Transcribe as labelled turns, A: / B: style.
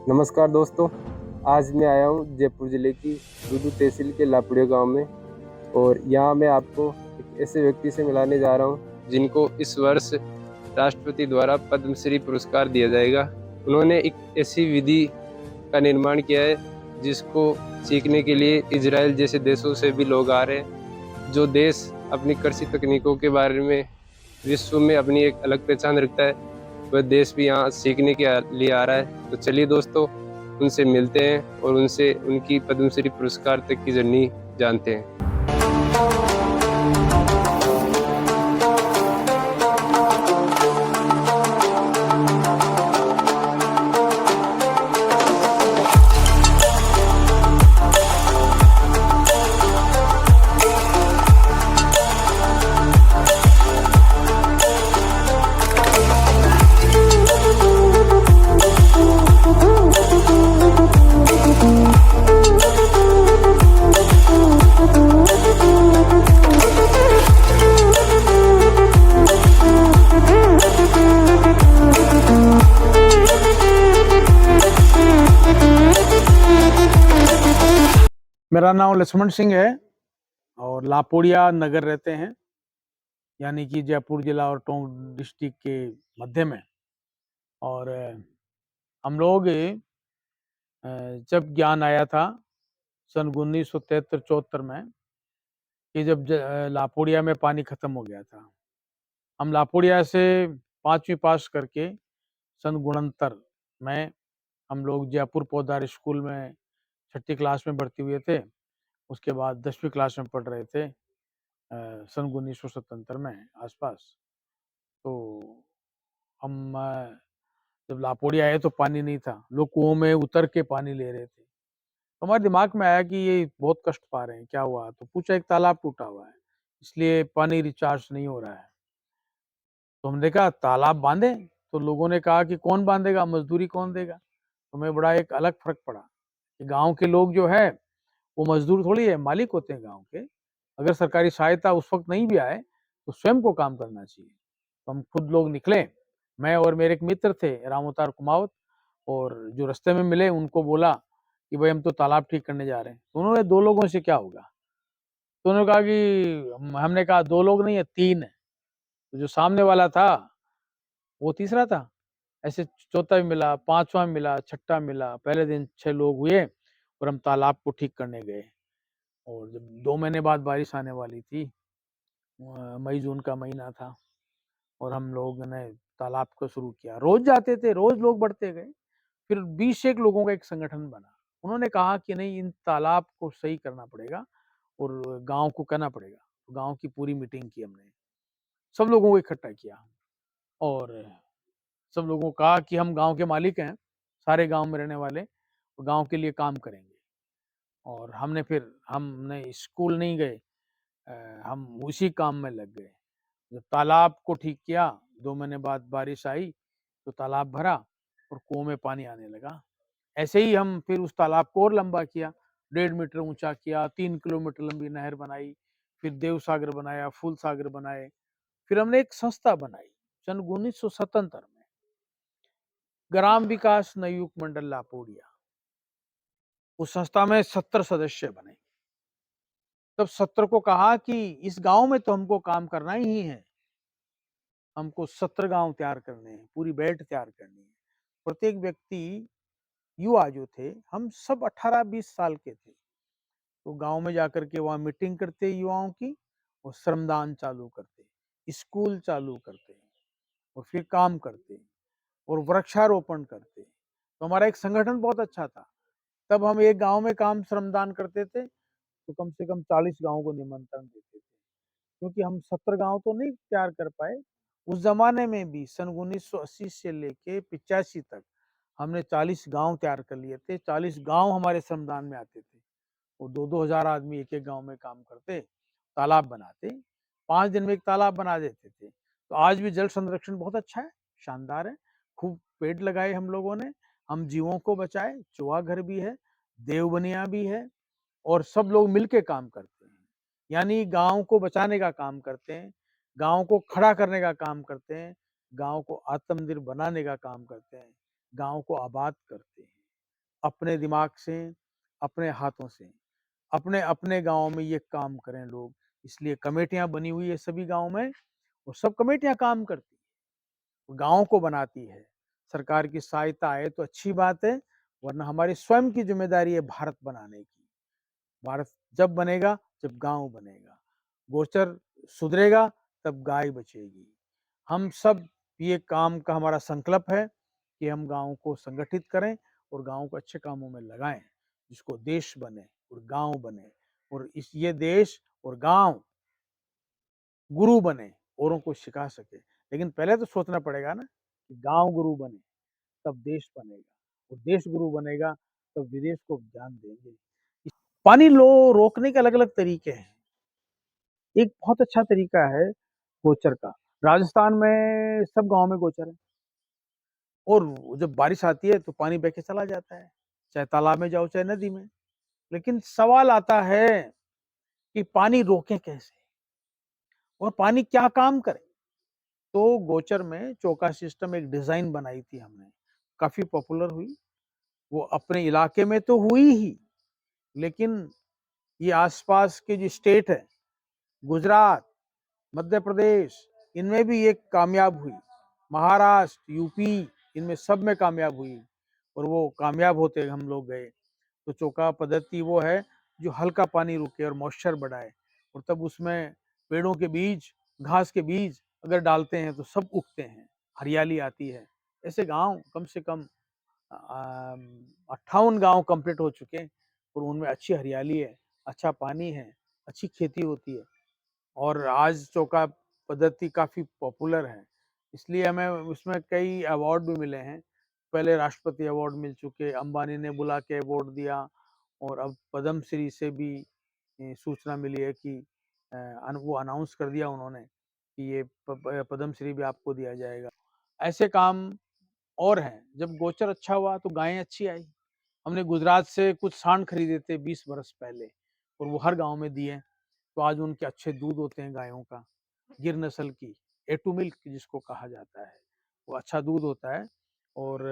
A: नमस्कार दोस्तों, आज मैं आया हूँ जयपुर ज़िले की दूदू तहसील के लापुड़िया गाँव में और यहाँ मैं आपको एक ऐसे व्यक्ति से मिलाने जा रहा हूँ जिनको इस वर्ष राष्ट्रपति द्वारा पद्मश्री पुरस्कार दिया जाएगा। उन्होंने एक ऐसी विधि का निर्माण किया है जिसको सीखने के लिए इज़राइल जैसे देशों से भी लोग आ रहे हैं। जो देश अपनी कृषि तकनीकों के बारे में विश्व में अपनी एक अलग पहचान रखता है, वह देश भी यहाँ सीखने के लिए आ रहा है। तो चलिए दोस्तों, उनसे मिलते हैं और उनसे उनकी पद्मश्री पुरस्कार तक की जर्नी जानते हैं।
B: मेरा नाम लक्ष्मण सिंह है और लापोड़िया नगर रहते हैं, यानी कि जयपुर जिला और टोंक डिस्ट्रिक्ट के मध्य में। और हम लोग जब ज्ञान आया था सन 1973-74 में कि जब लापोड़िया में पानी खत्म हो गया था, हम लापोड़िया से 5वीं पास करके सन 69 में हम लोग जयपुर पौधार स्कूल में 6ठी क्लास में भर्ती हुए थे। उसके बाद 10वीं क्लास में पढ़ रहे थे सन 1977 में आसपास। तो हम जब लापोड़ी आए तो पानी नहीं था, लोग कुओं में उतर के पानी ले रहे थे। तो हमारे दिमाग में आया कि ये बहुत कष्ट पा रहे हैं, क्या हुआ? तो पूछा, एक तालाब टूटा हुआ है, इसलिए पानी रिचार्ज नहीं हो रहा है। तो हमने कहा तालाब बांधे, तो लोगों ने कहा कि कौन बांधेगा, मजदूरी कौन देगा? तो हमें बड़ा एक अलग फर्क पड़ा कि गांव के लोग जो है वो मजदूर थोड़ी है, मालिक होते हैं गांव के। अगर सरकारी सहायता उस वक्त नहीं भी आए तो स्वयं को काम करना चाहिए। तो हम खुद लोग निकले, मैं और मेरे एक मित्र थे राम अवतार कुमावत, और जो रास्ते में मिले उनको बोला कि भाई हम तो तालाब ठीक करने जा रहे हैं। तो उन्होंने, 2 लोगों से क्या होगा? तो उन्होंने कहा कि हमने कहा 2 लोग नहीं है, 3 है। तो जो सामने वाला था वो तीसरा था, ऐसे चौथा भी मिला, पांचवा मिला, छठा मिला। पहले दिन 6 लोग हुए और हम तालाब को ठीक करने गए। और जब 2 महीने बाद बारिश आने वाली थी, मई जून का महीना था, और हम लोगों ने तालाब को शुरू किया। रोज जाते थे, रोज लोग बढ़ते गए। फिर 20 एक लोगों का एक संगठन बना। उन्होंने कहा कि नहीं, इन तालाब को सही करना पड़ेगा और गांव को करना पड़ेगा। तो गांव की पूरी मीटिंग की हमने, सब लोगों को इकट्ठा किया और सब लोगों को कहा कि हम गांव के मालिक हैं, सारे गांव में रहने वाले, गांव के लिए काम करेंगे। और हमने स्कूल नहीं गए, हम उसी काम में लग गए। जब तालाब को ठीक किया, 2 महीने बाद बारिश आई तो तालाब भरा और कुओं में पानी आने लगा। ऐसे ही हम फिर उस तालाब को और लंबा किया, 1.5 मीटर ऊंचा किया, 3 किलोमीटर लंबी नहर बनाई, फिर देव सागर बनाया, फूल सागर बनाए। फिर हमने एक संस्था बनाई सन 1977 में, ग्राम विकास नवयुवक मंडल लापोड़िया। उस संस्था में 70 सदस्य बने। तब 70 को कहा कि इस गांव में तो हमको काम करना ही है, हमको 70 गांव तैयार करने हैं, पूरी बेल्ट तैयार करनी है। प्रत्येक व्यक्ति, युवा जो थे, हम सब 18-20 साल के थे। तो गांव में जाकर के वहां मीटिंग करते युवाओं की, और श्रमदान चालू करते, स्कूल चालू करते, और फिर काम करते, और वृक्षारोपण करते। तो हमारा एक संगठन बहुत अच्छा था। तब हम एक गांव में काम श्रमदान करते थे तो कम से कम 40 गांवों को निमंत्रण देते थे, क्योंकि हम 70 गांव तो नहीं तैयार कर पाए। उस जमाने में भी सन 1980 से लेके 85 तक हमने 40 गांव तैयार कर लिए थे। 40 गांव हमारे श्रमदान में आते थे, वो 2-2 हजार आदमी एक एक गांव में काम करते, तालाब बनाते, 5 दिन में एक तालाब बना देते थे। तो आज भी जल संरक्षण बहुत अच्छा है, शानदार है। खूब पेड़ लगाए हम लोगों ने, हम जीवों को बचाए, चुहा घर भी है, देवबनिया भी है, और सब लोग मिलके काम करते हैं। यानी गांव को बचाने का काम करते हैं, गांव को खड़ा करने का काम करते हैं, गांव को आत्मनिर्भर बनाने का काम करते हैं, गांव को आबाद करते हैं। अपने दिमाग से, अपने हाथों से, अपने-अपने गाँव में ये काम करें लोग। इसलिए कमेटियाँ बनी हुई है सभी गाँव में और सब कमेटियाँ काम करती हैं, गाँव को बनाती है। सरकार की सहायता आए तो अच्छी बात है, वरना हमारी स्वयं की ज़िम्मेदारी है भारत बनाने की। भारत जब बनेगा, जब गाँव बनेगा। गोचर सुधरेगा, तब गाय बचेगी। हम सब ये काम का हमारा संकल्प है कि हम गाँव को संगठित करें और गाँव को अच्छे कामों में लगाएँ, जिसको देश बने और गाँव बने और ये देश और गाँव गुरु बने, औरों को सिखा सके। लेकिन पहले तो सोचना पड़ेगा ना कि गाँव गुरु बने, तब देश बनेगा और देश गुरु बनेगा, तब विदेश को ज्ञान देंगे। पानी रोकने के अलग-अलग तरीके हैं। एक बहुत अच्छा तरीका है गोचर का। राजस्थान में सब गाँव में गोचर है और जब बारिश आती है तो पानी बह के चला जाता है, चाहे तालाब में जाओ, चाहे नदी में। लेकिन सवाल आता है कि पानी रोकें कैसे और पानी क्या काम करे? तो गोचर में चौका सिस्टम एक डिज़ाइन बनाई थी हमने, काफ़ी पॉपुलर हुई। वो अपने इलाके में तो हुई ही, लेकिन ये आस-पास के जो स्टेट है, गुजरात, मध्य प्रदेश, इनमें भी ये कामयाब हुई। महाराष्ट्र, यूपी, इनमें सब में कामयाब हुई और वो कामयाब होते हम लोग गए। तो चौका पद्धति वो है जो हल्का पानी रोके और मॉइस्चर बढ़ाए और तब उसमें पेड़ों के बीज, घास के बीज अगर डालते हैं तो सब उगते हैं, हरियाली आती है। ऐसे गाँव कम से कम 58 गाँव कंप्लीट हो चुके हैं और उनमें अच्छी हरियाली है, अच्छा पानी है, अच्छी खेती होती है। और आज चौका पद्धति काफ़ी पॉपुलर है, इसलिए हमें उसमें कई अवार्ड भी मिले हैं। पहले राष्ट्रपति अवार्ड मिल चुके, अंबानी ने बुला के अवार्ड दिया और अब पद्म श्री से भी सूचना मिली है कि वो अनाउंस कर दिया उन्होंने कि ये पद्म श्री भी आपको दिया जाएगा। ऐसे काम और हैं, जब गोचर अच्छा हुआ तो गायें अच्छी आई। हमने गुजरात से कुछ सांड खरीदे थे 20 बरस पहले और वो हर गाँव में दिए। तो आज उनके अच्छे दूध होते हैं गायों का, गिर नस्ल की, ए टू मिल्क जिसको कहा जाता है, वो अच्छा दूध होता है और